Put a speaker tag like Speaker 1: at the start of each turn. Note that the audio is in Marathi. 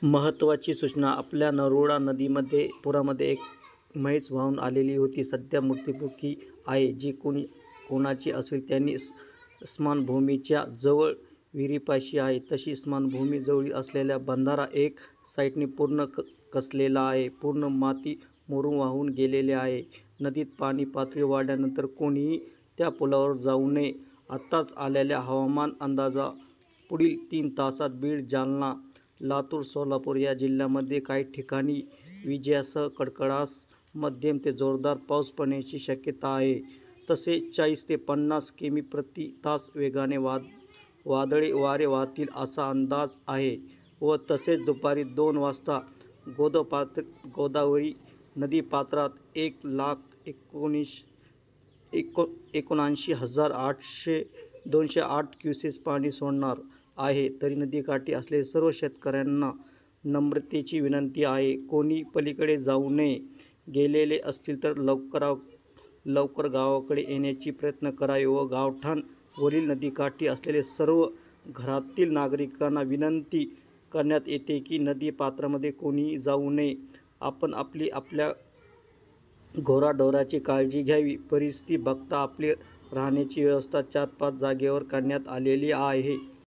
Speaker 1: महत्त्वाची सूचना. आपल्या नरोडा नदीमध्ये पुरामध्ये एक म्हैस वाहून आलेली होती. सध्या मृत्युमुखी आहे. जी कोणाची असेल त्यांनी स्मशानभूमीच्या जवळ विहिरीपाशी आहे. तशी स्मशानभूमी जवळ असलेला बंधारा एक साईडने पूर्ण खचलेला आहे. पूर्ण माती मोडून वाहून गेलेली आहे. नदीत पाणी पातळी वाढल्यानंतर कोणीही त्या पुलावर जाऊ नये. आत्ताच आलेल्या हवामान अंदाजा पुढील 3 तासात बीड, जालना, लातूर, सोलापूर या जिल्ह्यांमध्ये काही ठिकाणी विजांसह कडकडाट, मध्यम ते जोरदार पाऊस पडण्याची शक्यता आहे. तसेच 40 ते 50 किमी प्रति तास वेगाने वादळी वारे वाहतील असा अंदाज आहे. तसेच दुपारी 2 वाजता गोदावरी नदीपात्रात 1,79,208 क्युसेस पाणी सोडणार आहे. तरी नदीकाठी असलेल्या सर्व शेतकऱ्यांना नम्रतेची विनंती आहे. कोणी पलीकडे जाऊ नये. गेलेले असतील तर लवकर गावाकडे येण्याचा प्रयत्न करावा व गावठाण वरील नदीकाठी असलेल्या सर्व घरातील नागरिकांना विनंती करण्यात येते की नदीपात्रामध्ये कोणीही जाऊ नये. आपण आपल्या गुराढोराची काळजी घ्यावी. परिस्थिती बघता आपली राहण्याची व्यवस्था 4-5 जागेवर करण्यात आलेली आहे.